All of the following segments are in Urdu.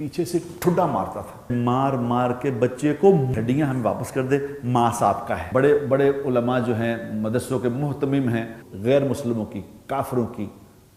پیچھے سے ٹھڈا مارتا تھا، مار مار کے بچے کو ہڈیاں ہمیں واپس کر دے، ماں صاحب کا ہے۔ بڑے بڑے علماء جو ہیں مدرسوں کے محتمم ہیں، غیر مسلموں کی، کافروں کی،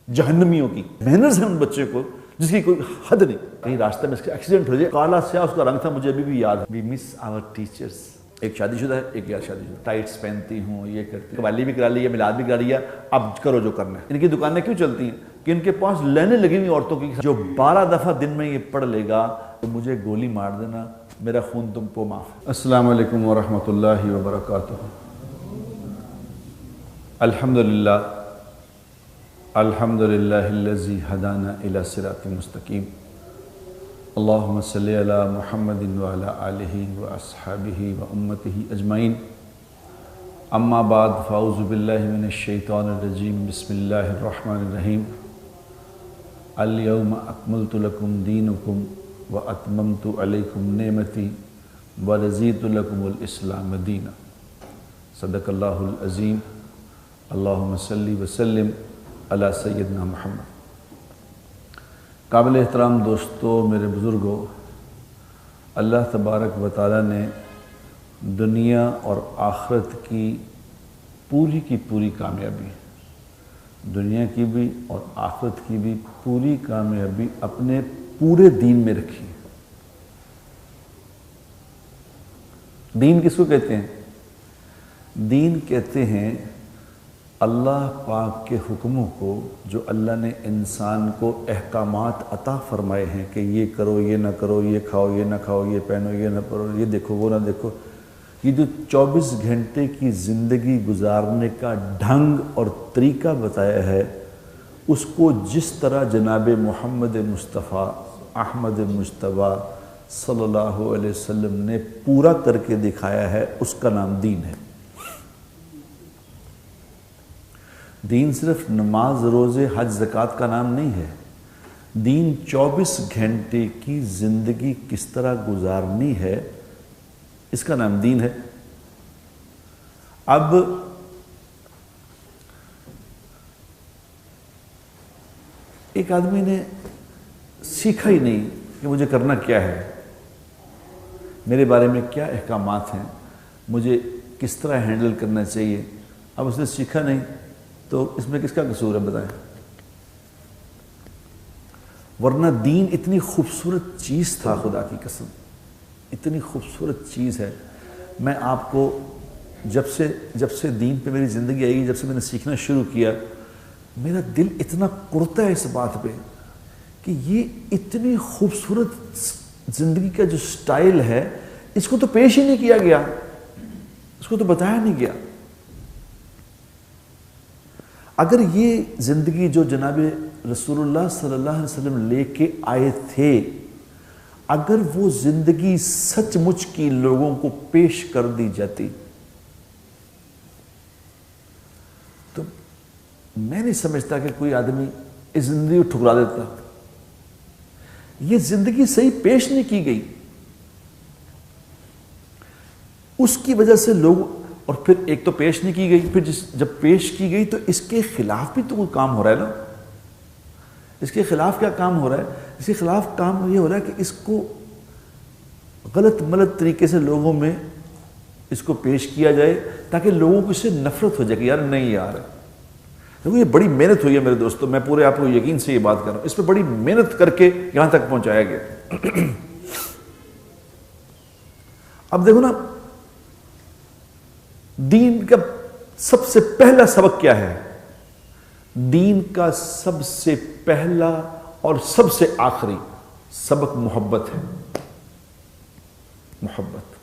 جہنمیوں کی مینرز ہیں ان بچے کو جس کی کوئی حد نہیں۔ کہیں راستے میں اس کا ایکسیڈنٹ ہو جائے، کالا سیاہ اس کا رنگ تھا، مجھے ابھی بھی یاد ہے۔ وی مس آور ٹیچرز۔ ایک شادی شدہ ہے، ایک غیر شادی شدہ، ٹائٹس پہنتی ہوں، یہ کرتی ہوں، قوالی بھی کرا لی ہے، میلاد بھی کرا لیا، اب کرو جو کرنا ہے۔ ان کی دکانیں کیوں چلتی ہیں کہ ان کے پاس لائنیں لگی ہوئی عورتوں کی، جو 12 دفعہ دن میں یہ پڑھ لے گا تو مجھے گولی مار دینا، میرا خون تم کو معاف ہے۔ السلام علیکم ورحمۃ اللہ وبرکاتہ۔ الحمدللہ الحمدللہ الذی ہدانا الی صراط مستقیم، اللہم صلی علی محمد وعلی آلہ واصحابہ وامتہ اجمعین، اما بعد فاعوذ باللہ من الشیطان الرجیم، بسم اللہ الرحمن الرحیم۔ الیوم اکملت لکم دینکم واتممت علیکم نعمتی ورضیت لکم الاسلام دینا۔ صدق اللہ العظیم۔ اللہم صلی وسلم علی سیدنا محمد۔ قابل احترام دوستو، میرے بزرگوں، اللہ تبارک و تعالیٰ نے دنیا اور آخرت کی پوری کامیابی، دنیا کی بھی اور آخرت کی بھی پوری کامیابی اپنے پورے دین میں رکھی ہے۔ دین کس کو کہتے ہیں؟ دین کہتے ہیں اللہ پاک کے حکموں کو، جو اللہ نے انسان کو احکامات عطا فرمائے ہیں کہ یہ کرو، یہ نہ کرو، یہ کھاؤ، یہ نہ کھاؤ، یہ پہنو، یہ نہ پہنو، یہ دیکھو، وہ نہ دیکھو۔ یہ جو 24 گھنٹے کی زندگی گزارنے کا ڈھنگ اور طریقہ بتایا ہے، اس کو جس طرح جناب محمد مصطفیٰ احمد مجتبیٰ صلی اللہ علیہ وسلم نے پورا کر کے دکھایا ہے، اس کا نام دین ہے۔ دین صرف نماز، روزے، حج، زکوٰۃ کا نام نہیں ہے۔ دین 24 گھنٹے کی زندگی کس طرح گزارنی ہے، اس کا نام دین ہے۔ اب ایک آدمی نے سیکھا ہی نہیں کہ مجھے کرنا کیا ہے، میرے بارے میں کیا احکامات ہیں، مجھے کس طرح ہینڈل کرنا چاہیے۔ اب اس نے سیکھا نہیں تو اس میں کس کا قصور ہے بتائیں؟ ورنہ دین اتنی خوبصورت چیز تھا، خدا کی قسم اتنی خوبصورت چیز ہے۔ میں آپ کو جب سے دین پہ میری زندگی آئی، جب سے میں نے سیکھنا شروع کیا، میرا دل اتنا کرتا ہے اس بات پہ کہ یہ اتنی خوبصورت زندگی کا جو سٹائل ہے، اس کو تو پیش ہی نہیں کیا گیا، اس کو تو بتایا نہیں گیا۔ اگر یہ زندگی جو جناب رسول اللہ صلی اللہ علیہ وسلم لے کے آئے تھے، اگر وہ زندگی سچ مچ کی لوگوں کو پیش کر دی جاتی تو میں نہیں سمجھتا کہ کوئی آدمی اس زندگی کو ٹھکرا دیتا۔ یہ زندگی صحیح پیش نہیں کی گئی، اس کی وجہ سے لوگ، اور پھر ایک تو پیش نہیں کی گئی، پھر جب پیش کی گئی تو اس کے خلاف بھی تو کوئی کام ہو رہا ہے نا۔ اس کے خلاف کیا کام ہو رہا ہے؟ اس کے خلاف کام یہ ہو رہا ہے کہ اس کو غلط ملت طریقے سے لوگوں میں اس کو پیش کیا جائے، تاکہ لوگوں کو اس سے نفرت ہو جائے کہ یار نہیں یار، دیکھو یہ بڑی محنت ہوئی ہے میرے دوستوں، میں پورے آپ کو یقین سے یہ بات کر رہا ہوں، اس پہ بڑی محنت کر کے یہاں تک پہنچایا گیا۔ اب دیکھو نا، دین کا سب سے پہلا سبق کیا ہے؟ دین کا سب سے پہلا اور سب سے آخری سبق محبت ہے۔ محبت،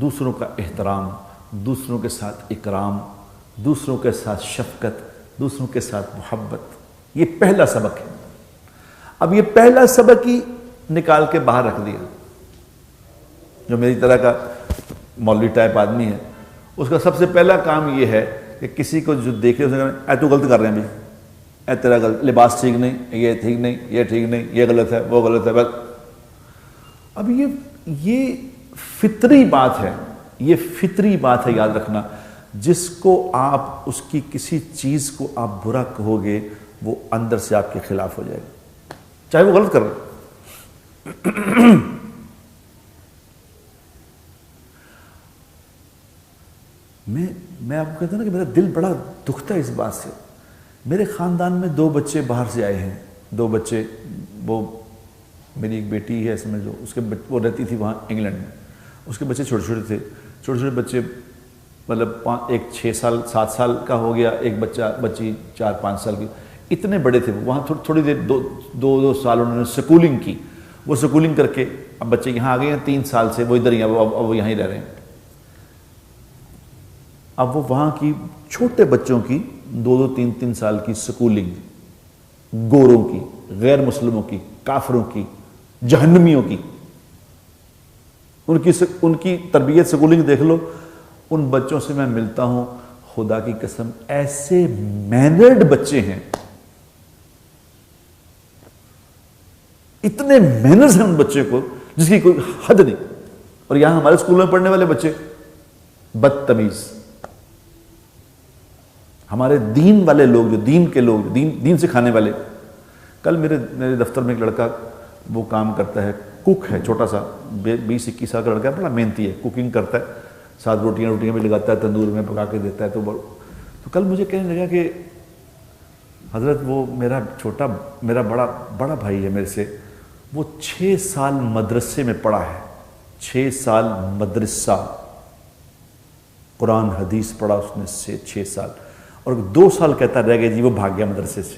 دوسروں کا احترام، دوسروں کے ساتھ اکرام، دوسروں کے ساتھ شفقت، دوسروں کے ساتھ محبت، یہ پہلا سبق ہے۔ اب یہ پہلا سبق ہی نکال کے باہر رکھ دیا۔ جو میری طرح کا مولوی ٹائپ آدمی ہے، اس کا سب سے پہلا کام یہ ہے کہ کسی کو جو دیکھے اسے کہنا اے تو غلط کر رہے ہیں بھائی، اے تیرا غلط، لباس ٹھیک نہیں، یہ ٹھیک نہیں، یہ ٹھیک نہیں، یہ غلط ہے، وہ غلط ہے، بس۔ اب یہ فطری بات ہے، یہ فطری بات ہے، یاد رکھنا۔ جس کو آپ اس کی کسی چیز کو آپ برا کہو گے، وہ اندر سے آپ کے خلاف ہو جائے گا، چاہے وہ غلط کر رہے۔ میں آپ کو کہتا ہوں نا کہ میرا دل بڑا دکھتا ہے اس بات سے. میرے خاندان میں 2 بچے باہر سے آئے ہیں, 2 بچے, وہ میری ایک بیٹی ہے سمجھ لو, اس کے وہ رہتی تھی وہاں انگلینڈ میں, اس کے بچے چھوٹے چھوٹے تھے, چھوٹے چھوٹے بچے, مطلب ایک 6 سال 7 سال کا ہو گیا, ایک بچی 4-5 سال کی, اتنے بڑے تھے وہ. وہاں تھوڑی دیر 2 سال انہوں نے سکولنگ کی. وہ سکولنگ کر کے اب بچے یہاں آ گئے ہیں 3 سال سے, وہ ادھر ہی ہیں, اب وہ یہاں ہی رہ رہے ہیں. اب وہ وہاں کی چھوٹے بچوں کی 2-2 3-3 سال کی سکولنگ, گوروں کی, غیر مسلموں کی, کافروں کی, جہنمیوں کی, ان کی تربیت سکولنگ دیکھ لو. ان بچوں سے میں ملتا ہوں, خدا کی قسم ایسے مینرڈ بچے ہیں, اتنے مینرز ہیں ان بچے کو جس کی کوئی حد نہیں. اور یہاں ہمارے اسکول میں پڑھنے والے بچے بدتمیز. ہمارے دین والے لوگ, جو دین کے لوگ, دین سکھانے والے. کل میرے دفتر میں ایک لڑکا وہ کام کرتا ہے, کوک ہے, چھوٹا سا 20-21 سال کا لڑکا ہے, بڑا محنتی ہے, کوکنگ کرتا ہے, ساتھ روٹیاں بھی لگاتا ہے, تندور میں پکا کے دیتا ہے. تو کل مجھے کہنے لگا کہ حضرت وہ میرا بڑا بھائی ہے میرے سے, وہ 6 سال مدرسے میں پڑھا ہے, 6 سال مدرسہ, قرآن حدیث پڑھا اس نے 6 سال, اور 2 سال کہتا رہ گیا جی وہ بھاگ گیا مدرسے سے.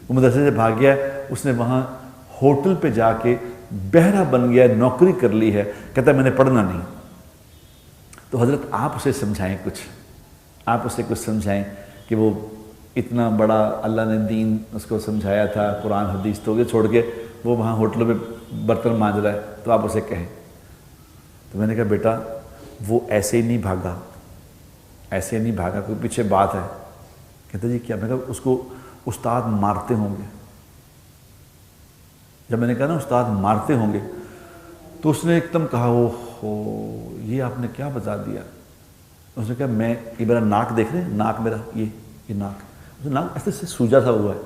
وہ مدرسے سے بھاگ گیا, اس نے وہاں ہوٹل پہ جا کے بہرا بن گیا, نوکری کر لی ہے, کہتا ہے میں نے پڑھنا نہیں. تو حضرت آپ اسے سمجھائیں, آپ اسے کچھ سمجھائیں کہ وہ اتنا بڑا اللہ نے دین اس کو سمجھایا تھا, قرآن حدیث, تو یہ چھوڑ کے وہ وہاں ہوٹلوں میں برتن مانج رہا ہے, تو آپ اسے کہیں. تو میں نے کہا بیٹا وہ ایسے ہی نہیں بھاگا, کوئی پیچھے بات ہے. کہتا جی کیا؟ میں کہا اس کو استاد مارتے ہوں گے. جب میں نے کہا نا استاد مارتے ہوں گے, تو اس نے ایک دم کہا یہ آپ نے کیا بتا دیا. اس نے کہا میں, یہ میرا ناک دیکھ رہے ہیں, ناک میرا, یہ ناک, ناک ایسے سے سوجا سا ہوا ہے.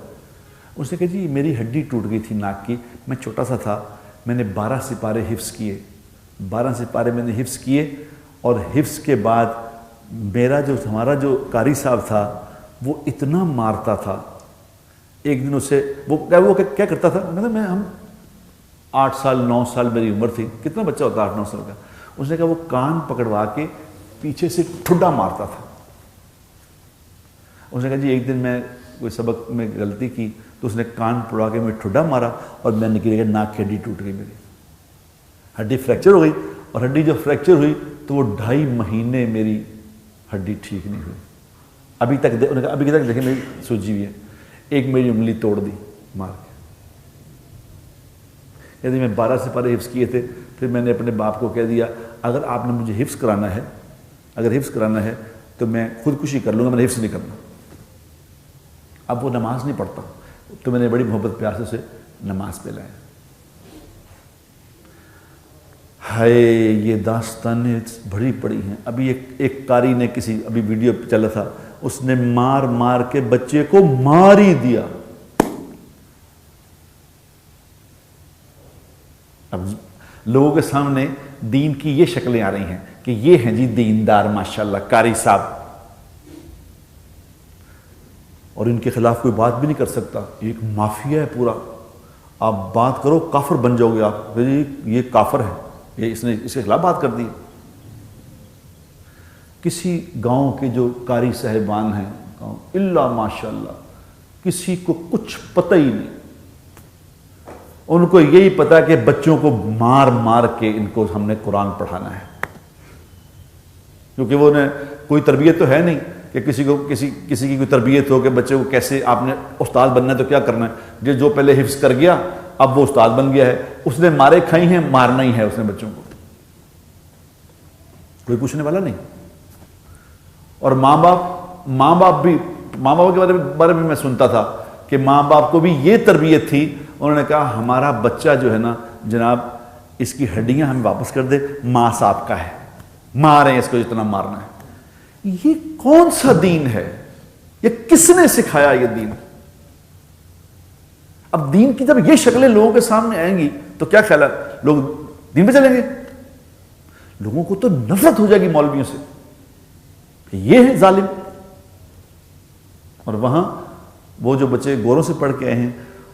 اس نے کہا جی میری ہڈی ٹوٹ گئی تھی ناک کی, میں چھوٹا سا تھا, میں نے 12 سپارے حفظ کیے, 12 سپارے میں نے حفظ کیے, اور حفظ کے بعد ہمارا جو قاری صاحب تھا وہ اتنا مارتا تھا. ایک دن اسے وہ کیا کرتا تھا, ہم 8 سال 9 سال میری عمر تھی, کتنا بچہ ہوتا 8-9 سال کا. اس نے کہا وہ کان پکڑوا کے پیچھے سے ٹھڈا مارتا تھا. اس نے کہا جی ایک دن میں کوئی سبق میں غلطی کی, تو اس نے کان پکڑوا کے مجھے ٹھڈا مارا, اور میں نکل گیا, ناک کی ہڈی ٹوٹ گئی, میری ہڈی فریکچر ہو گئی. اور ہڈی جب فریکچر ہوئی تو وہ 2.5 مہینے میری ہڈی ٹھیک نہیں ہوئی. ابھی تک دیکھیں میری سوجی ہوئی ہے. ایک میری انگلی توڑ دی مار کے. یعنی میں 12 سپارے حفظ کیے تھے. پھر میں نے اپنے باپ کو کہہ دیا اگر آپ نے مجھے حفظ کرانا ہے تو میں خودکشی کر لوں گا, میں نے حفظ نہیں کرنا. اب وہ نماز نہیں پڑھتا, تو میں نے بڑی محبت پیار سے اسے نماز پہ لایا. یہ داستانیں بڑی پڑی ہیں. ابھی ایک قاری نے ابھی ویڈیو چلا تھا, اس نے مار کے بچے کو مار ہی دیا. اب لوگوں کے سامنے دین کی یہ شکلیں آ رہی ہیں کہ یہ ہیں جی دیندار ماشاءاللہ قاری صاحب, اور ان کے خلاف کوئی بات بھی نہیں کر سکتا. ایک مافیا ہے پورا, آپ بات کرو کافر بن جاؤ گے آپ, یہ کافر ہے, اس نے اس کے خلاف بات کر دی. کسی گاؤں کے جو قاری صاحبان ہیں اللہ ماشاءاللہ, کسی کو کچھ پتہ ہی نہیں. ان کو یہی پتا کہ بچوں کو مار کے ان کو ہم نے قرآن پڑھانا ہے. کیونکہ وہ کوئی تربیت تو ہے نہیں کہ کسی کی کوئی تربیت ہو کہ بچے کو کیسے آپ نے استاد بننا ہے تو کیا کرنا ہے. جو پہلے حفظ کر گیا اب وہ استاد بن گیا ہے, اس نے مارے کھائی ہیں, مارنا ہی ہے اس نے بچوں کو, کوئی پوچھنے والا نہیں. اور ماں باپ کے بارے میں سنتا تھا کہ ماں باپ کو بھی یہ تربیت تھی. انہوں نے کہا ہمارا بچہ جو ہے نا جناب, اس کی ہڈیاں ہمیں واپس کر دے, ماں صاحب کا ہے, ماریں اس کو جتنا مارنا ہے. یہ کون سا دین ہے؟ یہ کس نے سکھایا یہ دین؟ اب دین کی جب یہ شکلیں لوگوں کے سامنے آئیں گی تو کیا خیال ہے، لوگ دین پہ چلیں گے؟ لوگوں کو تو نفرت ہو جائے گی مولویوں سے کہ یہ ہے ظالم. اور وہاں وہ جو بچے گوروں سے پڑھ کے آئے ہیں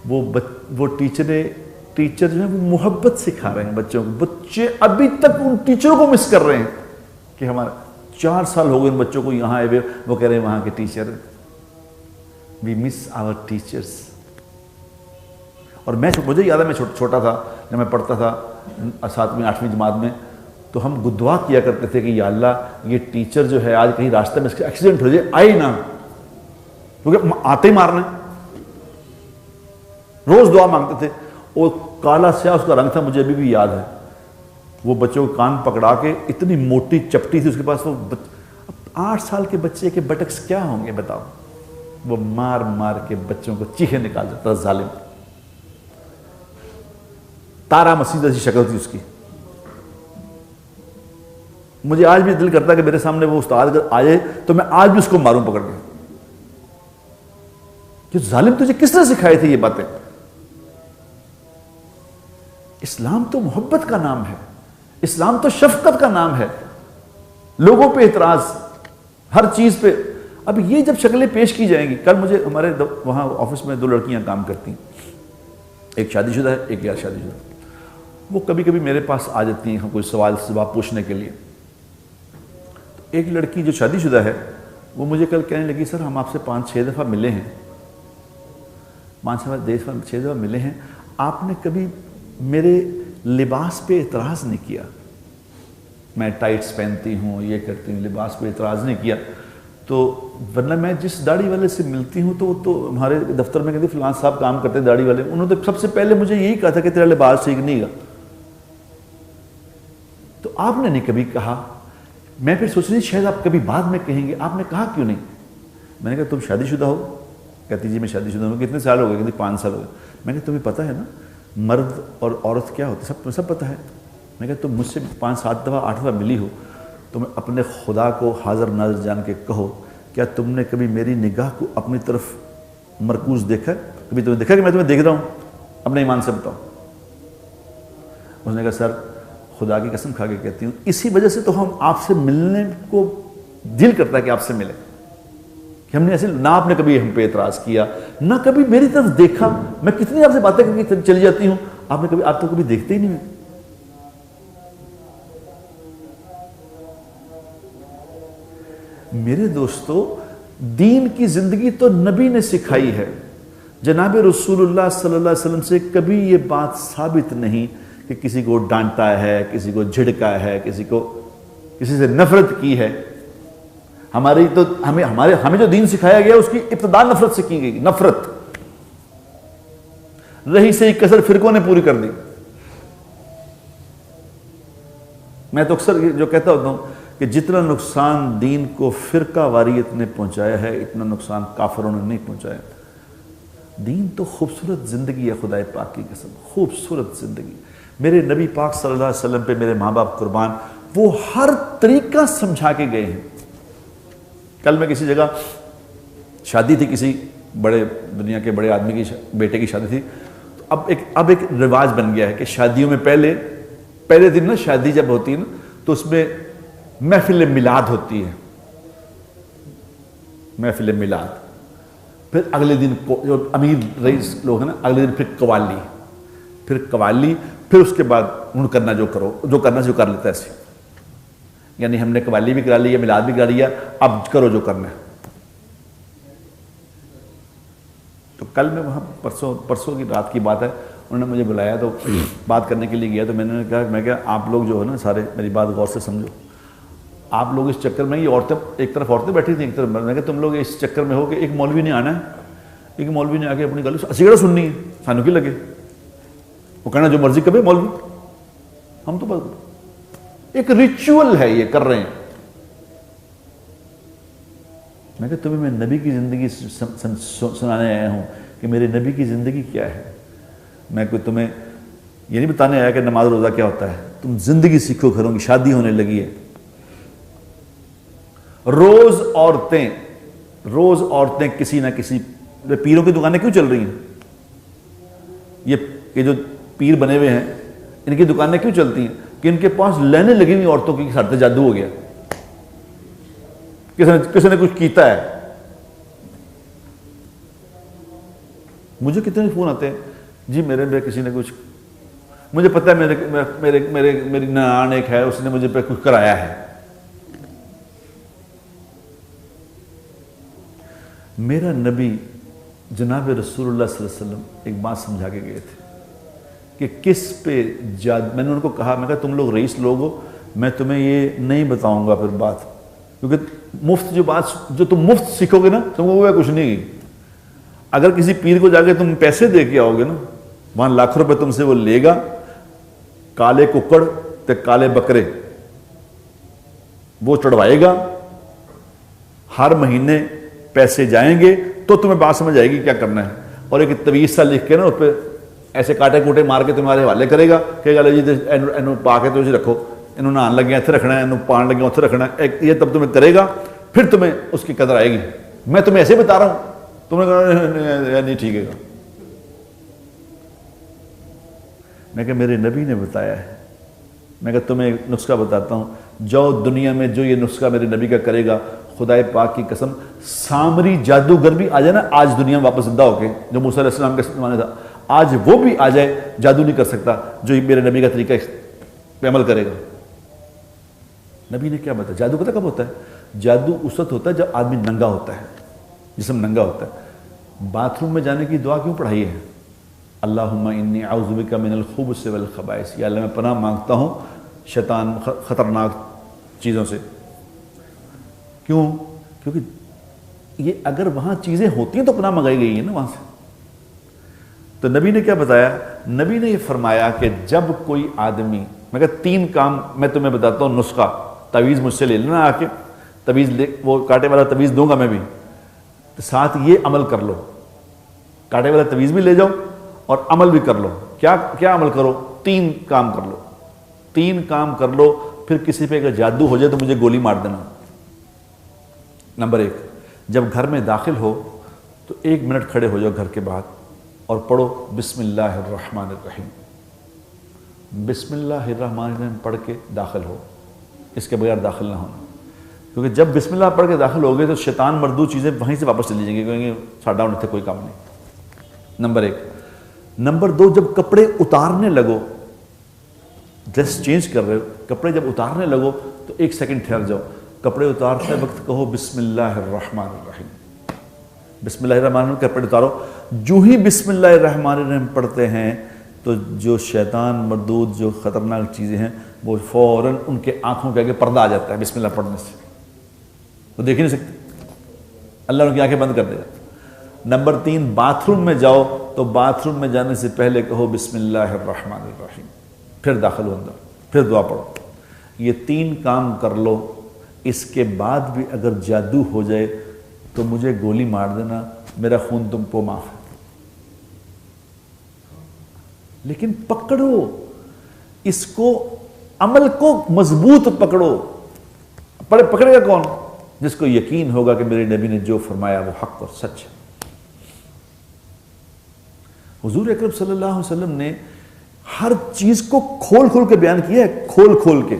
وہ ٹیچر جو ہے وہ محبت سکھا رہے ہیں بچوں کو. بچے ابھی تک ان ٹیچروں کو مس کر رہے ہیں کہ ہمارا 4 سال ہو گئے ان بچوں کو یہاں آئے ہوئے، وہ کہہ رہے ہیں وہاں کے ٹیچر، وی مس آور ٹیچرس. اور مجھے یاد ہے میں چھوٹا تھا جب میں پڑھتا تھا 7ویں 8ویں جماعت میں، تو ہم دعا کیا کرتے تھے کہ یا اللہ یہ ٹیچر جو ہے آج کہیں راستے میں اس کا ایکسیڈنٹ ہو جائے، آئے نہ، کیونکہ آتے ہی مارنا. روز دعا مانگتے تھے. اور کالا سیاہ اس کا رنگ تھا، مجھے ابھی بھی یاد ہے. وہ بچوں کو کان پکڑا کے، اتنی موٹی چپٹی تھی اس کے پاس. وہ 8 سال کے بچے کے بٹکس کیا ہوں گے بتاؤ. وہ مار مار کے بچوں کو چیخے نکال دیتا تھا ظالم. تارا مسیح جیسی شکل تھی اس کی. مجھے آج بھی دل کرتا ہے کہ میرے سامنے وہ استاد اگر آئے تو میں آج بھی اس کو ماروں پکڑ کے. کہ ظالم تجھے کس نے سکھائے تھے یہ باتیں؟ اسلام تو محبت کا نام ہے، اسلام تو شفقت کا نام ہے. لوگوں پہ اعتراض، ہر چیز پہ. اب یہ جب شکلیں پیش کی جائیں گی، کل مجھے ہمارے وہاں آفس میں 2 لڑکیاں کام کرتی ہیں، ایک شادی شدہ ہے ایک غیر شادی شدہ. وہ کبھی کبھی میرے پاس آ جاتی ہیں کوئی سوال جواب پوچھنے کے لیے. ایک لڑکی جو شادی شدہ ہے وہ مجھے کل کہنے لگی سر ہم آپ سے 5-6 دفعہ ملے ہیں، 5-6 دفعہ ملے ہیں، آپ نے کبھی میرے لباس پہ اعتراض نہیں کیا. میں ٹائٹس پہنتی ہوں، یہ کرتی ہوں، لباس پہ اعتراض نہیں کیا. تو ورنہ میں جس داڑھی والے سے ملتی ہوں تو وہ تو ہمارے دفتر میں کہتے فلان صاحب کام کرتے داڑھی والے، انہوں نے سب سے پہلے مجھے یہی کہا تھا کہ تیرا لباس ٹھیک نہیں گا. تو آپ نے نہیں کبھی کہا. میں پھر سوچ رہی شاید آپ کبھی بعد میں کہیں گے، آپ نے کہا کیوں نہیں؟ میں نے کہا تم شادی شدہ ہو؟ کہتی جی میں شادی شدہ ہوں. کتنے سال ہو گئے؟ کہتی 5 سال ہو گئے. میں نے کہا تمہیں پتہ ہے نا مرد اور عورت کیا ہوتے سب پتہ ہے. میں کہا تم مجھ سے 5-7 دفعہ 8 دفعہ ملی ہو، تم اپنے خدا کو حاضر ناظر جان کے کہو کیا تم نے کبھی میری نگاہ کو اپنی طرف مرکوز دیکھا ہے؟ کبھی تمہیں دیکھا کہ میں تمہیں دیکھ رہا ہوں؟ اپنے ایمان سے بتاؤ. اس نے کہا سر خدا کی قسم کھا کے کہتی ہوں اسی وجہ سے تو ہم آپ سے ملنے کو دل کرتا ہے کہ آپ سے ملے، کہ ہم نے ایسے نہ آپ نے کبھی ہم پہ اعتراض کیا، نہ کبھی میری طرف دیکھا. میں کتنی آپ سے باتیں کر کے چلی جاتی ہوں، آپ تو کبھی دیکھتے ہی نہیں ہیں. میرے دوستو دین کی زندگی تو نبی نے سکھائی ہے. جناب رسول اللہ صلی اللہ علیہ وسلم سے کبھی یہ بات ثابت نہیں کہ کسی کو ڈانٹا ہے، کسی کو جھڑکا ہے، کسی سے نفرت کی ہے. ہمیں جو دین سکھایا گیا اس کی ابتدا نفرت سے کی گئی. نفرت رہی سے ہی کسر فرقوں نے پوری کر دی. میں تو اکثر جو کہتا ہوتا ہوں کہ جتنا نقصان دین کو فرقہ واریت نے پہنچایا ہے اتنا نقصان کافروں نے نہیں پہنچایا. دین تو خوبصورت زندگی ہے، خدا پاک کی قسم خوبصورت زندگی. میرے نبی پاک صلی اللہ علیہ وسلم پہ میرے ماں باپ قربان، وہ ہر طریقہ سمجھا کے گئے ہیں. کل میں کسی جگہ شادی تھی، کسی بڑے دنیا کے بڑے آدمی کی بیٹے کی شادی تھی. تو اب ایک رواج بن گیا ہے کہ شادیوں میں پہلے دن نا شادی جب ہوتی ہے نا تو اس میں محفل میلاد ہوتی ہے. محفل میلاد، پھر اگلے دن جو امیر رئیس لوگ ہیں نا اگلے دن پھر قوالی، پھر اس کے بعد کرنا جو کرنا جو کر لیتا ہے ایسے. یعنی ہم نے قوالی بھی کرا لی ہے، میلاد بھی کرا لیا، اب کرو جو کرنا ہے. تو کل میں وہاں پرسوں کی رات کی بات ہے، انہوں نے مجھے بلایا تو بات کرنے کے لیے گیا. تو میں نے کہا آپ لوگ جو ہے نا سارے میری بات غور سے سمجھو. آپ لوگ اس چکر میں یہ عورتیں ایک طرف عورتیں بیٹھی تھیں ایک طرف میں نے کہا تم لوگ اس چکر میں ہو کہ ایک مولوی نے آنا ہے، ایک مولوی نے آ کے اپنی گل اسی سننی ہے، سانو کی لگے وہ کہنا جو مرضی کبھی مولوی. ہم تو بس ایک ریچول ہے یہ کر رہے ہیں. میں کہا تمہیں میں نبی کی زندگی سنانے آیا ہوں کہ میرے نبی کی زندگی کیا ہے. میں کوئی تمہیں یہ نہیں بتانے آیا کہ نماز روزہ کیا ہوتا ہے. تم زندگی سیکھو گھروں کی. شادی ہونے لگی ہے، روز عورتیں کسی نہ کسی پیروں کی دکانیں کیوں چل رہی ہیں؟ یہ جو پیر بنے ہوئے ہیں ان کی دکانیں کیوں چلتی ہیں کہ ان کے پاس لائنیں لگی ہوئی عورتوں کی ساتھ جادو ہو گیا, کسی نے کچھ کیتا ہے. مجھے کتنے فون آتے ہیں, جی میرے پہ کسی نے کچھ, مجھے پتہ ہے میری ننان ایک ہے, اس نے مجھے پہ کچھ کرایا ہے. میرا نبی جناب رسول اللہ صلی اللہ علیہ وسلم ایک بات سمجھا کے گئے تھے کہ کس پہ میں نے ان کو کہا, میں کہا تم لوگ رئیس لوگ ہو, میں تمہیں یہ نہیں بتاؤں گا پھر بات, کیونکہ مفت جو تم مفت سیکھو گے نا تم کو وہ کچھ نہیں. اگر کسی پیر کو جا کے تم پیسے دے کے آؤ گے نا, وہاں لاکھ روپے تم سے وہ لے گا, کالے ککڑ تے کالے بکرے وہ چڑھوائے گا, ہر مہینے پیسے جائیں گے تو تمہیں بات سمجھ آئے گی کیا کرنا ہے. اور ایک طویل سا لکھ کے نا اس پہ ایسے کاٹے کوٹے مار کے تمہارے حوالے کرے گا کہ جی اینو پا کے تجھے رکھو, انہوں نہان لگے اتنے رکھنا ہے, انہوں پان لگے اتنے رکھنا ہے, یہ تب تمہیں کرے گا, پھر تمہیں اس کی قدر آئے گی. میں تمہیں ایسے بتا رہا ہوں, تم نے کہا نہیں ٹھیک ہے. میں کہ میرے نبی نے بتایا ہے. میں کہ تمہیں ایک نسخہ بتاتا ہوں, جو دنیا میں جو یہ نسخہ میرے نبی کا کرے گا, خدائے پاک کی قسم سامری جادوگر بھی آ جائے نا آج دنیا میں واپس زندہ ہو کے, جو موسیٰ علیہ السلام کے زمانے تھا, آج وہ بھی آ جائے, جادو نہیں کر سکتا جو میرے نبی کا طریقہ پہ عمل کرے گا. نبی نے کیا بتایا؟ جادو پتہ کب ہوتا ہے؟ جادو اس وقت ہوتا ہے جب آدمی ننگا ہوتا ہے, جسم ننگا ہوتا ہے. باتھ روم میں جانے کی دعا کیوں پڑھائی ہے؟ اللہم انی اعوذ بک من الخبث والخبائث, یا اللہ میں پناہ مانگتا ہوں شیطان خطرناک چیزوں سے. کیوں؟ کیونکہ یہ اگر وہاں چیزیں ہوتی ہیں تو پناہ منگائی گئی ہے نا وہاں سے. تو نبی نے کیا بتایا؟ نبی نے یہ فرمایا کہ جب کوئی آدمی, میں کہا 3 کام میں تمہیں بتاتا ہوں, نسخہ, تعویذ مجھ سے لے لینا آ کے, تعویذ وہ کاٹے والا تعویذ دوں گا میں بھی, ساتھ یہ عمل کر لو, کاٹے والا تعویذ بھی لے جاؤ اور عمل بھی کر لو. کیا عمل کرو؟ 3 کام کر لو. 3 کام کر لو, پھر کسی پہ اگر جادو ہو جائے تو مجھے گولی مار دینا. نمبر 1, جب گھر میں داخل ہو تو 1 منٹ کھڑے ہو جاؤ گھر کے باہر اور پڑھو بسم اللہ الرحمن الرحیم. بسم اللہ الرحمن الرحیم پڑھ کے داخل ہو, اس کے بغیر داخل نہ ہونا, کیونکہ جب بسم اللہ پڑھ کے داخل ہو گئے تو شیطان مردود چیزیں وہیں سے واپس چلی جائیں گی, کہیں گے ساڈا ہونے تھے کوئی کام نہیں. نمبر 1. نمبر 2, جب کپڑے اتارنے لگو, ڈریس چینج کر رہے ہو, کپڑے جب اتارنے لگو تو 1 سیکنڈ ٹھہر جاؤ, کپڑے اتارتے وقت کہو بسم اللہ الرحمن الرحیم. بسم اللہ الرحمن الرحیم کپڑے اتارو. جو ہی بسم اللہ الرحمن الرحیم پڑھتے ہیں تو جو شیطان مردود جو خطرناک چیزیں ہیں وہ فوراً ان کے آنکھوں کے آگے پردہ آ جاتا ہے. بسم اللہ پڑھنے سے وہ دیکھ ہی نہیں سکتے, اللہ ان کی آنکھیں بند کر دے گا. نمبر 3, باتھ روم میں جاؤ تو باتھ روم میں جانے سے پہلے کہو بسم اللہ الرحمن الرحیم, پھر داخل ہو اندر, پھر دعا پڑھو. یہ 3 کام کر لو. اس کے بعد بھی اگر جادو ہو جائے تو مجھے گولی مار دینا, میرا خون تم کو معاف ہے. لیکن پکڑو اس کو, عمل کو مضبوط پکڑو. پکڑے گا کون؟ جس کو یقین ہوگا کہ میرے نبی نے جو فرمایا وہ حق اور سچ ہے. حضور اکرم صلی اللہ علیہ وسلم نے ہر چیز کو کھول کھول کے بیان کیا ہے, کھول کھول کے.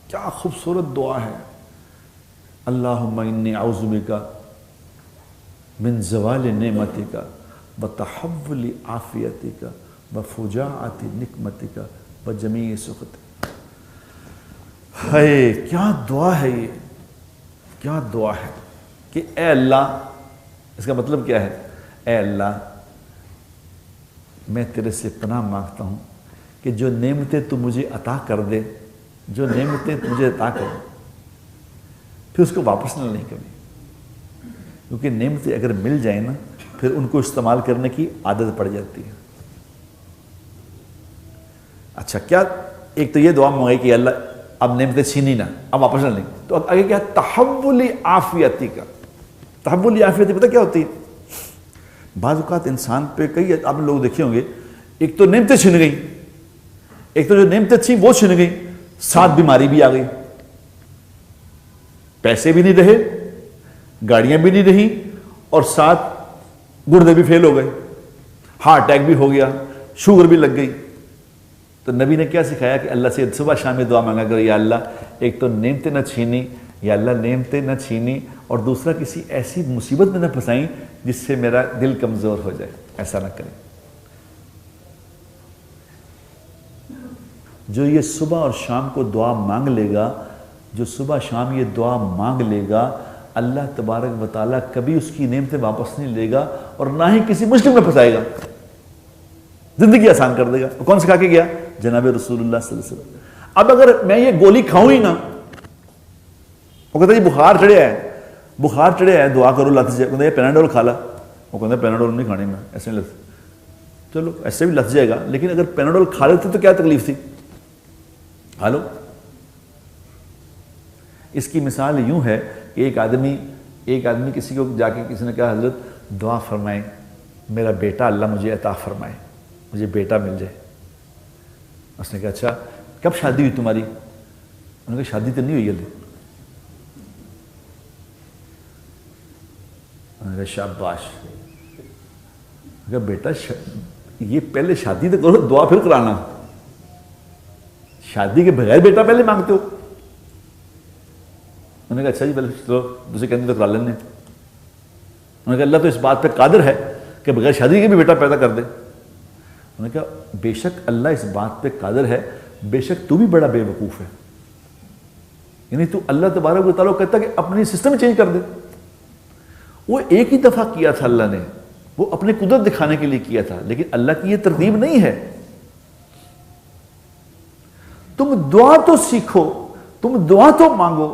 کیا خوبصورت دعا ہے, اللہم انی اعوذ بک من زوال نعمتک وتحول عافیتک وفجاعت نقمتک وجمیع سخطک. ہے کیا دعا ہے یہ, کیا دعا ہے کہ اے اللہ, اس کا مطلب کیا ہے؟ اے اللہ میں تیرے سے پناہ مانگتا ہوں کہ جو نعمتیں تو مجھے عطا کر دے, جو نعمتیں مجھے عطا کر, پھر اس کو واپس نہ لیں کبھی, کیونکہ نعمتیں اگر مل جائیں نا پھر ان کو استعمال کرنے کی عادت پڑ جاتی ہے. اچھا, کیا ایک تو یہ دعا منگائی کہ اللہ اب نعمتیں چھینی نہ, اب واپس نہ لیں. تو آگے کیا؟ تحول عافیتی کا. تحول عافیتی پتہ کیا ہوتی ہے؟ بعض اوقات انسان پہ کئی آپ لوگ دیکھے ہوں گے, ایک تو نعمتیں چھن گئی, ایک تو جو نعمتیں تھیں وہ چھن گئی, ساتھ بیماری بھی آ گئی, پیسے بھی نہیں رہے, گاڑیاں بھی نہیں رہی, اور ساتھ گردے بھی فیل ہو گئے. ہارٹ اٹیک بھی ہو گیا، شوگر بھی لگ گئی، تو نبی نے کیا سکھایا کہ اللہ سے صبح شام میں دعا مانگا کرو، یا اللہ ایک تو نعمتیں نہ چھینی، یا اللہ نعمتیں نہ چھینی، اور دوسرا کسی ایسی مصیبت میں نہ پھنسائیں جس سے میرا دل کمزور ہو جائے، ایسا نہ کریں۔ جو یہ صبح اور شام کو دعا مانگ لے گا، جو صبح شام یہ دعا مانگ لے گا، اللہ تبارک و تعالیٰ کبھی اس کی نعمتیں واپس نہیں لے گا اور نہ ہی کسی مشکل میں پھنسائے گا، زندگی آسان کر دے گا۔ کون سکھا کے گیا؟ جناب رسول اللہ صلی اللہ علیہ وسلم۔ اب اگر میں یہ گولی کھاؤں ہی نہ، وہ کہتا ہے جی بخار چڑھیا ہے دعا کرو لت جائے، کہتا ہے پیناڈول کھا لا، وہ کہتا ہے پیناڈول نہیں کھانی میں، ایسے نہیں لت، چلو ایسے بھی لت جائے گا، لیکن اگر پیناڈول کھا لیتے تو کیا تکلیف تھی، کھا لو۔ اس کی مثال یوں ہے کہ ایک آدمی کسی کو جا کے کسی نے کہا حضرت دعا فرمائیں میرا بیٹا اللہ مجھے عطا فرمائے، مجھے بیٹا مل جائے۔ اس نے کہا اچھا کب شادی ہوئی تمہاری؟ انہوں نے کہا شادی تو نہیں ہوئی ابھی۔ انہوں نے کہا شاباش۔ کہا بیٹا یہ پہلے شادی تو کرو، دعا پھر کرانا، شادی کے بغیر بیٹا پہلے مانگتے ہو؟ انہوں نے کہا اچھا جی پہلے چلو دوسرے کہنے تو کرا لینے۔ انہوں نے کہا اللہ تو اس بات پہ قادر ہے کہ بغیر شادی کے بھی بیٹا پیدا کر دے۔ انہوں نے کہا بے شک اللہ اس بات پہ قادر ہے، بے شک تو بھی بڑا بے وقوف ہے، یعنی تو اللہ تبارک و تعالیٰ کہتا کہ اپنی سسٹم چینج کر دے۔ وہ ایک ہی دفعہ کیا تھا اللہ نے، وہ اپنی قدرت دکھانے کے لیے کیا تھا، لیکن اللہ کی یہ ترتیب نہیں ہے۔ تم دعا تو سیکھو، تم دعا تو مانگو،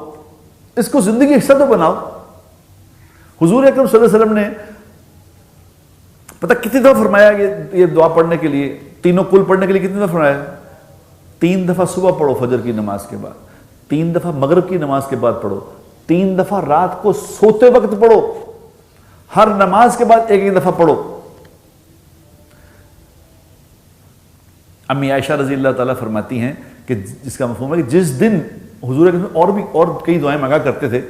اس کو زندگی حصہ تو بناؤ۔ حضور اکرم صلی اللہ علیہ وسلم نے پتہ کتنی دفعہ فرمایا یہ دعا پڑھنے کے لیے، تینوں کل پڑھنے کے لیے کتنی دفعہ فرمایا؟ 3 دفعہ صبح پڑھو فجر کی نماز کے بعد، 3 دفعہ مغرب کی نماز کے بعد پڑھو، 3 دفعہ رات کو سوتے وقت پڑھو، ہر نماز کے بعد ایک دفعہ پڑھو۔ امی عائشہ رضی اللہ تعالیٰ فرماتی ہیں کہ جس کا مفہوم ہے کہ جس دن حضور اور کئی دعائیں مانگا کرتے تھے،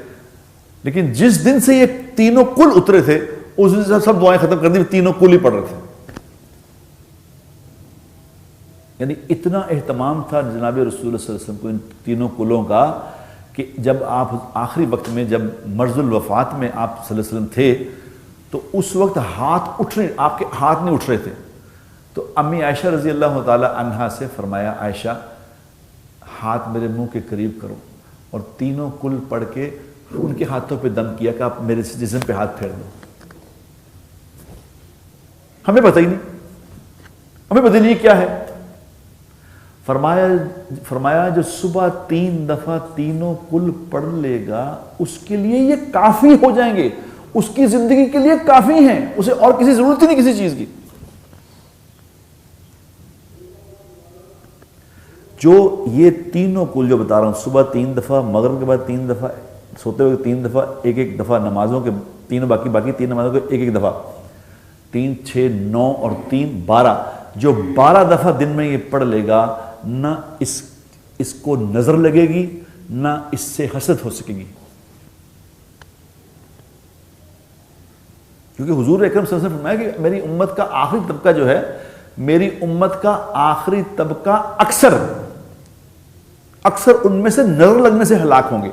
لیکن جس دن سے یہ تینوں کل اترے تھے اس دن سے سب دعائیں ختم کر دی، تینوں کل ہی پڑھ رہے تھے۔ یعنی اتنا اہتمام تھا جناب رسول اللہ صلی اللہ علیہ وسلم کو ان تینوں کلوں کا کہ جب آپ آخری وقت میں جب مرض الوفات میں آپ صلی اللہ علیہ وسلم تھے تو اس وقت آپ کے ہاتھ نہیں اٹھ رہے تھے، تو امی عائشہ رضی اللہ تعالی عنہا سے فرمایا عائشہ ہاتھ میرے منہ کے قریب کرو، اور تینوں کل پڑھ کے ان کے ہاتھوں پہ دم کیا کہ آپ میرے جسم پہ ہاتھ پھیر دو۔ ہمیں پتہ ہی نہیں، ہمیں پتہ نہیں کیا ہے۔ فرمایا جو صبح 3 دفعہ تینوں کل پڑھ لے گا اس کے لیے یہ کافی ہو جائیں گے، اس کی زندگی کے لیے کافی ہیں، اسے اور کسی ضرورت ہی نہیں کسی چیز کی۔ جو یہ تینوں کل جو بتا رہا ہوں، صبح 3 دفعہ، مغرب کے بعد 3 دفعہ، سوتے ہوئے 3 دفعہ، ایک دفعہ نمازوں کے تینوں باقی 3 نمازوں کے ایک دفعہ، 3 6 9 اور 3 12، جو 12 دفعہ دن میں یہ پڑھ لے گا نہ اس کو نظر لگے گی نہ اس سے حسد ہو سکے گی، کیونکہ حضور اکرم صلی اللہ علیہ وسلم نے فرمایا کہ میری امت کا آخری طبقہ جو ہے، میری امت کا آخری طبقہ اکثر ان میں سے نظر لگنے سے ہلاک ہوں گے،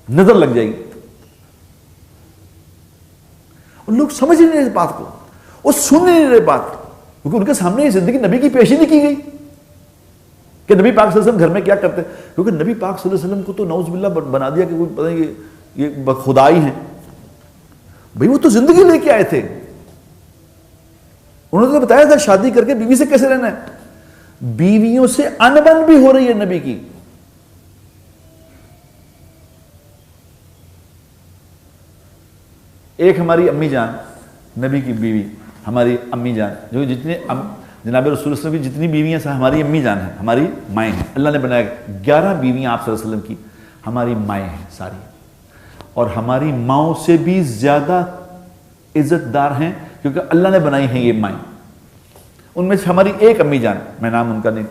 نظر لگ جائے گی۔ ان لوگ سمجھ نہیں رہے اس بات کو، وہ سن نہیں رہے بات، کیونکہ ان کے سامنے یہ زندگی نبی کی پیش ہی نہیں کی گئی کہ نبی پاک صلی اللہ علیہ وسلم گھر میں کیا کرتے، کیونکہ نبی پاک صلی اللہ علیہ وسلم کو تو نعوذ باللہ بنا دیا کہ پتہ نہیں یہ خدائی ہیں۔ بھئی وہ تو زندگی لے کے آئے تھے، انہوں نے تو بتایا تھا شادی کر کے بیوی سے کیسے رہنا ہے، بیویوں سے انبن بھی ہو رہی ہے نبی کی۔ ایک ہماری امی جان، نبی کی بیوی ہماری امی جان، جو جتنے جناب رسول اللہ صلی اللہ علیہ وسلم کی جتنی بیویاں ہیں ہماری امی جان ہیں، ہماری مائیں ہیں، اللہ نے بنایا 11 بیویاں آپ صلی اللہ علیہ وسلم کی ہماری مائیں ہیں ساری، اور ہماری ماؤں سے بھی زیادہ عزت دار ہیں کیونکہ اللہ نے بنائی ہیں یہ مائیں۔ ان میں سے ہماری ایک امی جان، میں نام ان کا نہیں،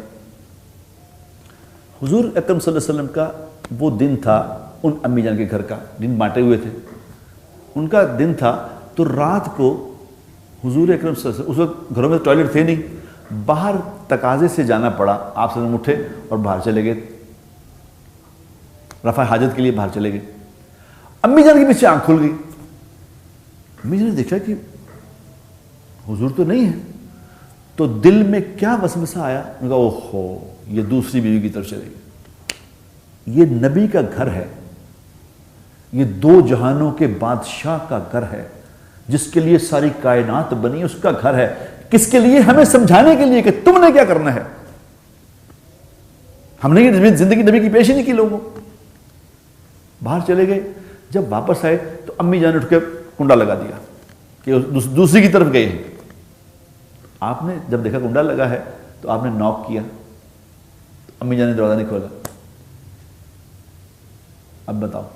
حضور اکرم صلی اللہ علیہ وسلم کا وہ دن تھا، ان امی جان کے گھر کا دن بانٹے ہوئے تھے، ان کا دن تھا، تو رات کو حضور اکرم صلی اللہ علیہ وسلم، اس وقت گھروں میں ٹوائلٹ تھے نہیں، باہر تقاضے سے جانا پڑا، آپ صلی اللہ علیہ وسلم اٹھے اور باہر چلے گئے، رفع حاجت کے لیے باہر چلے گئے۔ امی جان کے پیچھے آنکھ کھل گئی، امی جان نے دیکھا کہ حضور تو نہیں ہے، تو دل میں کیا وسوسہ آیا، انہوں نے کہا اوہو یہ دوسری بیوی کی طرف چلے گی، یہ نبی کا گھر ہے، یہ دو جہانوں کے بادشاہ کا گھر ہے، جس کے لیے ساری کائنات بنی اس کا گھر ہے، کس کے لیے؟ ہمیں سمجھانے کے لیے کہ تم نے کیا کرنا ہے۔ ہم نے یہ زندگی نبی کی پیش ہی نہیں کی لوگوں۔ باہر چلے گئے، جب واپس آئے تو امی جان نے اٹھ کے کنڈا لگا دیا کہ دوسری کی طرف گئے ہیں۔ آپ نے جب دیکھا کنڈا لگا ہے تو آپ نے ناک کیا، امی جان نے دروازہ نہیں کھولا۔ اب بتاؤ،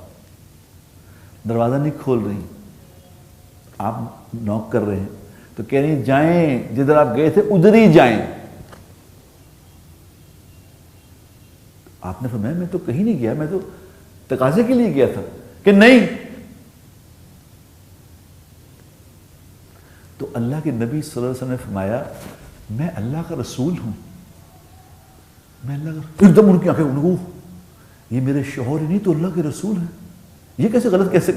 دروازہ نہیں کھول رہی، آپ نوک کر رہے ہیں تو کہہ رہی ہیں جائیں جدھر آپ گئے تھے ادھر ہی جائیں۔ آپ نے فرمایا میں تو کہیں نہیں گیا، میں تو تقاضے کے لیے گیا تھا، کہ نہیں۔ تو اللہ کے نبی صلی اللہ علیہ وسلم نے فرمایا میں اللہ کا رسول ہوں، میں اللہ کا، ایک دم ان کی آنکھیں انگو، یہ میرے شوہر ہی نہیں تو اللہ کے رسول ہیں، یہ کیسے غلط کیسے؟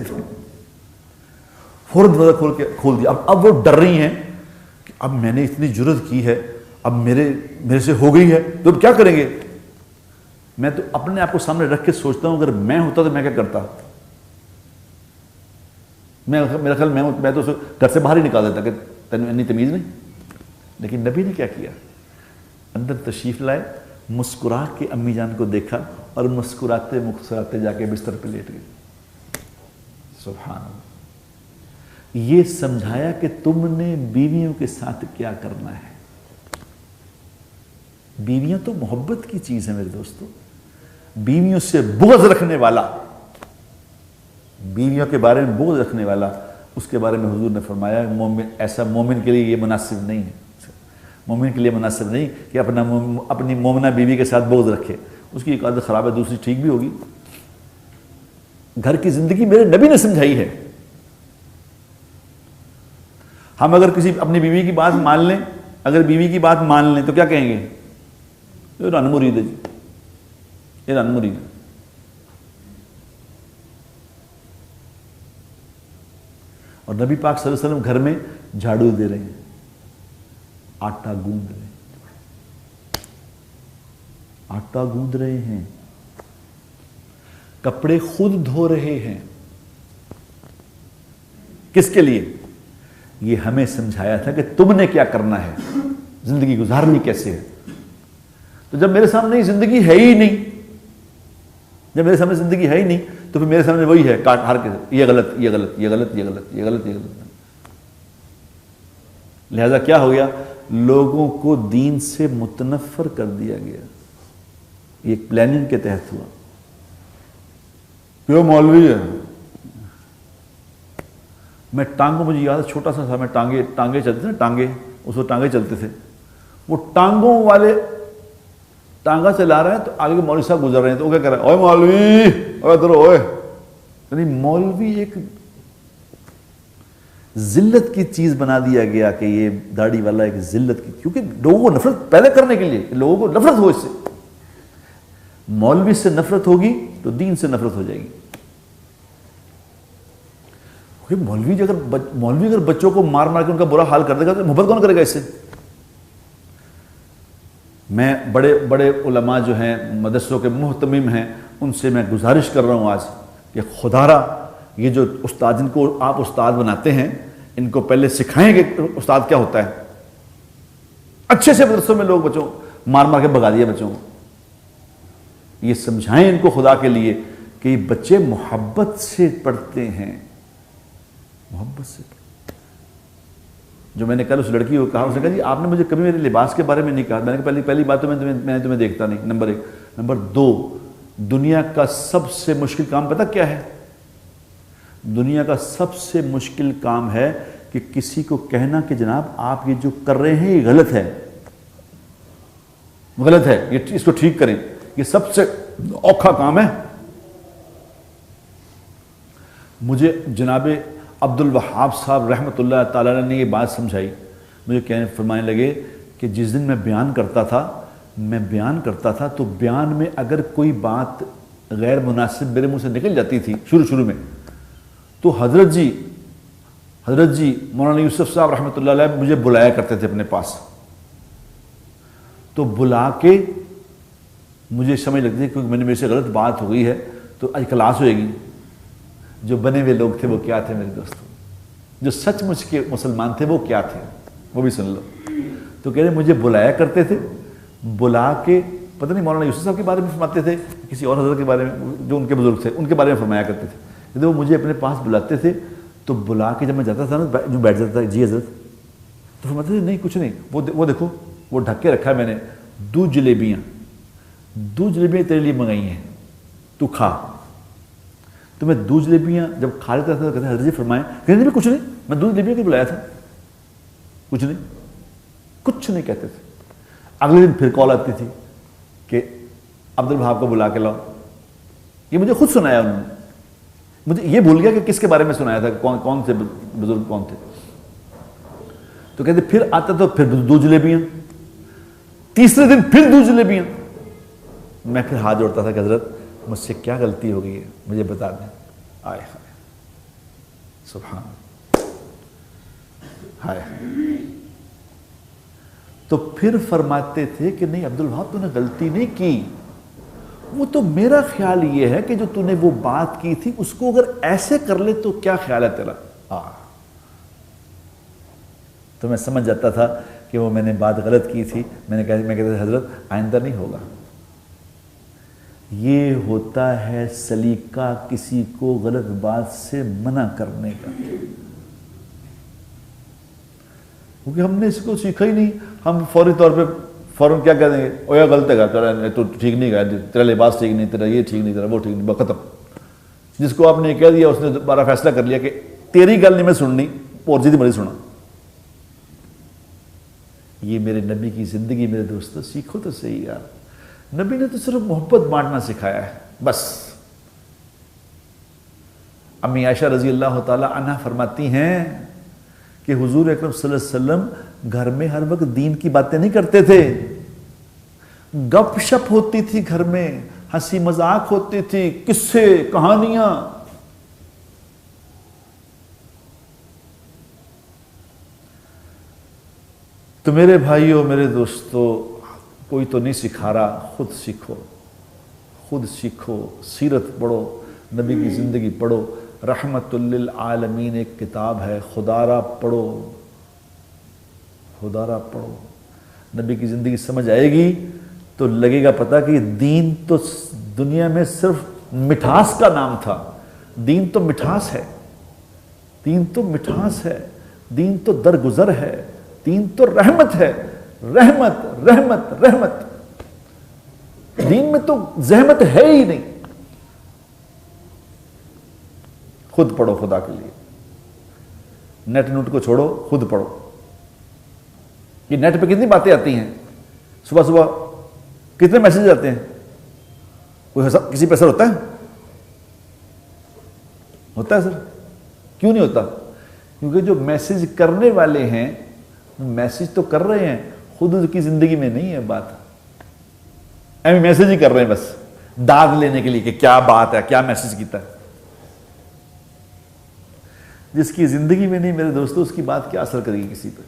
فوراً دروازہ کھول دیا۔ اب وہ ڈر رہی ہیں کہ اب میں نے اتنی جرت کی ہے، اب میرے سے ہو گئی ہے تو اب کیا کریں گے؟ میں تو اپنے آپ کو سامنے رکھ کے سوچتا ہوں اگر میں ہوتا تو میں کیا کرتا؟ میرا خیال میں تو گھر سے باہر ہی نکال دیتا کہ تینوں اتنی تمیز نہیں۔ لیکن نبی نے کیا کیا؟ اندر تشریف لائے، مسکرا کے امی جان کو دیکھا اور مسکراتے مسکراتے جا کے بستر پہ لیٹ گئے۔ سبحان اللہ۔ یہ سمجھایا کہ تم نے بیویوں کے ساتھ کیا کرنا ہے۔ بیویاں تو محبت کی چیز ہے میرے دوستو۔ بیویوں سے بغض رکھنے والا، بیویوں کے بارے میں بغض رکھنے والا، اس کے بارے میں حضور نے فرمایا مومن، ایسا مومن کے لیے یہ مناسب نہیں ہے، مومن کے لیے مناسب نہیں کہ اپنی مومنہ بیوی کے ساتھ بغض رکھے، اس کی ایک عادت خراب ہے، دوسری ٹھیک بھی ہوگی۔ گھر کی زندگی میرے نبی نے سمجھائی ہے۔ ہم اگر کسی اپنی بیوی کی بات مان لیں، اگر بیوی کی بات مان لیں تو کیا کہیں گے؟ یہ رن مرید ہے جی، یہ رن مرید ہے۔ اور نبی پاک صلی اللہ علیہ وسلم گھر میں جھاڑو دے رہے ہیں، آٹا گوندھ رہے ہیں، آٹا گوندھ رہے ہیں، کپڑے خود دھو رہے ہیں۔ کس کے لیے؟ یہ ہمیں سمجھایا تھا کہ تم نے کیا کرنا ہے، زندگی گزارنی کیسے ہے۔ تو جب میرے سامنے زندگی ہے ہی نہیں، جب میرے سامنے زندگی ہے ہی نہیں تو پھر میرے سامنے وہی ہے کاٹ ہار کے، یہ غلط یہ غلط یہ غلط یہ غلط یہ غلط یہ غلط۔ لہذا کیا ہو گیا؟ لوگوں کو دین سے متنفر کر دیا گیا۔ یہ ایک پلاننگ کے تحت ہوا۔ کیوں مولوی ہے؟ میں ٹانگوں، مجھے یاد ہے چھوٹا سا تھا، میں ٹانگے چلتے تھے نا، ٹانگے، اس وقت ٹانگے چلتے تھے، وہ ٹانگوں والے ٹانگا چلا رہے ہیں تو آگے کے مولوی صاحب گزر رہے ہیں تو وہ کیا کر رہے ہیں؟ اوے مولوی، اوے ادھر اوے۔ یعنی مولوی ایک ذلت کی چیز بنا دیا گیا کہ یہ داڑھی والا ایک ذلت کی، کیونکہ لوگوں کو نفرت پیدا کرنے کے لیے، لوگوں کو نفرت ہو اس سے۔ مولوی سے نفرت ہوگی تو دین سے نفرت ہو جائے گی۔ مولوی اگر بچوں کو مار مار کے ان کا برا حال کر دے گا تو محبت کون کرے گا اس سے؟ میں بڑے بڑے علماء جو ہیں، مدرسوں کے محتمم ہیں، ان سے میں گزارش کر رہا ہوں آج کہ خدا را یہ جو استاد، جن کو آپ استاد بناتے ہیں، ان کو پہلے سکھائیں کہ استاد کیا ہوتا ہے۔ اچھے سے مدرسوں میں لوگ بچوں مار مار کے بھگا دیا بچوں کو، یہ سمجھائیں ان کو خدا کے لیے کہ یہ بچے محبت سے پڑھتے ہیں، محبت سے۔ جو میں نے کل اس لڑکی کو کہا، اس نے کہا جی آپ نے مجھے کبھی میرے لباس کے بارے میں نہیں کہا۔ میں نے کہا پہلی بات تو میں تمہیں دیکھتا نہیں، نمبر 1۔ نمبر 2، دنیا کا سب سے مشکل کام پتہ کیا ہے؟ دنیا کا سب سے مشکل کام ہے کہ کسی کو کہنا کہ جناب آپ یہ جو کر رہے ہیں یہ غلط ہے، غلط ہے، یہ اس کو ٹھیک کریں۔ یہ سب سے اوکھا کام ہے۔ مجھے جناب عبد الوہاب صاحب رحمۃ اللہ تعالیٰ نے یہ بات سمجھائی، مجھے فرمانے لگے کہ جس دن میں بیان کرتا تھا تو بیان میں اگر کوئی بات غیر مناسب میرے منہ سے نکل جاتی تھی شروع میں، تو حضرت جی مولانا یوسف صاحب رحمۃ اللہ علیہ مجھے بلایا کرتے تھے اپنے پاس، تو بلا کے مجھے سمجھ لگتی تھی کیونکہ میرے سے غلط بات ہو گئی ہے تو آج کلاس ہوئے گی۔ جو بنے ہوئے لوگ تھے وہ کیا تھے میرے دوستوں، جو سچ مچ کے مسلمان تھے وہ کیا تھے، وہ بھی سن لو۔ تو کہہ رہے مجھے بلایا کرتے تھے، بلا کے پتہ نہیں مولانا یوسف صاحب کے بارے میں فرماتے تھے، کسی اور حضرت کے بارے میں جو ان کے بزرگ تھے ان کے بارے میں فرمایا کرتے تھے، جب وہ مجھے اپنے پاس بلاتے تھے تو بلا کے جب میں جاتا تھا نا، جو بیٹھ جاتا تھا جی حضرت، تو فرماتے تھے نہیں کچھ نہیں، وہ دیکھو وہ ڈھک کے رکھا ہے میں نے، دو جلیبیاں تیرے لیے منگائی ہیں، تو کھا۔ تو میں دو جلیبیاں جب کھا لیتا تھا تو کہتے حضرت جی فرمائیں، کہتے نہیں کچھ نہیں، میں دو جلیبیاں کی بلایا تھا، کچھ نہیں کہتے تھے۔ اگلے دن پھر کال آتی تھی کہ عبد الوہاب کو بلا کے لاؤ، یہ مجھے خود سنایا انہوں نے، مجھے یہ بھول گیا کہ کس کے بارے میں سنایا تھا، کون سے بزرگ کون تھے۔ تو کہتے پھر آتا تو پھر دو جلیبیاں، تیسرے دن پھر دو جلیبیاں۔ میں پھر ہاتھ جوڑتا تھا کہ حضرت مجھ سے کیا غلطی ہو گئی ہے مجھے بتا دیں۔ آئے ہائے سبحان، ہائے تو پھر فرماتے تھے کہ نہیں عبد الوہاب تو نے غلطی نہیں کی، وہ تو میرا خیال یہ ہے کہ جو تو نے وہ بات کی تھی اس کو اگر ایسے کر لے تو کیا خیال ہے تیرا۔ تو میں سمجھ جاتا تھا کہ وہ میں نے بات غلط کی تھی، میں کہتا تھا حضرت آئندہ نہیں ہوگا۔ یہ ہوتا ہے سلیقہ کسی کو غلط بات سے منع کرنے کا، کیونکہ ہم نے اس کو سیکھا ہی نہیں، ہم فوری طور پہ فوراً کیا کہہ دیں گے، او یا غلط ہے تیرا، تو ٹھیک نہیں گیا، تیرا لباس ٹھیک نہیں، تیرا یہ ٹھیک نہیں، تیرا وہ ٹھیک نہیں، ختم۔ جس کو آپ نے کہہ دیا اس نے دوبارہ فیصلہ کر لیا کہ تیری گل نہیں میں سننی، اور جیدی مرضی سنا۔ یہ میرے نبی کی زندگی میرے دوستو، سیکھو تو صحیح یار، نبی نے تو صرف محبت بانٹنا سکھایا ہے بس۔ امی عائشہ رضی اللہ تعالی عنہ فرماتی ہیں کہ حضور اکرم صلی اللہ علیہ وسلم گھر میں ہر وقت دین کی باتیں نہیں کرتے تھے، گپ شپ ہوتی تھی گھر میں، ہنسی مذاق ہوتی تھی، قصے کہانیاں۔ تو میرے بھائیوں میرے دوستو، کوئی تو نہیں سکھا رہا، خود سیکھو، سیرت پڑھو، نبی کی زندگی پڑھو، رحمت للعالمین ایک کتاب ہے، خدارہ پڑھو، نبی کی زندگی سمجھ آئے گی تو لگے گا پتہ کہ دین تو دنیا میں صرف مٹھاس کا نام تھا، دین تو مٹھاس ہے، دین تو درگزر ہے، دین تو رحمت ہے، رحمت، دین میں تو زحمت ہے ہی نہیں۔ خود پڑھو خدا کے لیے، نیٹ نوٹ کو چھوڑو، خود پڑھو۔ یہ نیٹ پہ کتنی باتیں آتی ہیں، صبح کتنے میسیج آتے ہیں، کوئی کسی پہ اثر ہوتا ہے سر؟ کیوں نہیں ہوتا؟ کیونکہ جو میسیج کرنے والے ہیں میسیج تو کر رہے ہیں، خود کی زندگی میں نہیں ہے بات، ایویں میسیج ہی کر رہے ہیں بس داغ لینے کے لیے کہ کیا بات ہے، کیا میسیج کیتا ہے۔ جس کی زندگی میں نہیں میرے دوستو، اس کی بات کیا اثر کرے گی کسی پہ؟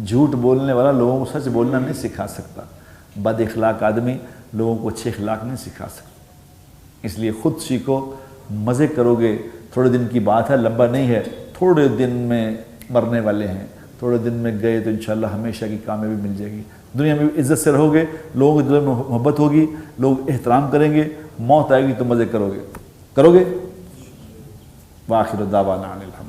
جھوٹ بولنے والا لوگوں کو سچ بولنا نہیں سکھا سکتا، بد اخلاق آدمی لوگوں کو اچھے اخلاق نہیں سکھا سکتا۔ اس لیے خود سیکھو، مزے کرو گے، تھوڑے دن کی بات ہے، لمبا نہیں ہے، تھوڑے دن میں مرنے والے ہیں، تھوڑے دن میں گئے تو انشاءاللہ ہمیشہ کی کامیابی مل جائے گی، دنیا میں بھی عزت سے رہو گے، لوگوں کے دل میں محبت ہوگی، لوگ احترام کریں گے، موت آئے گی تو مزے کرو گے۔ وآخر دعوانا الحمد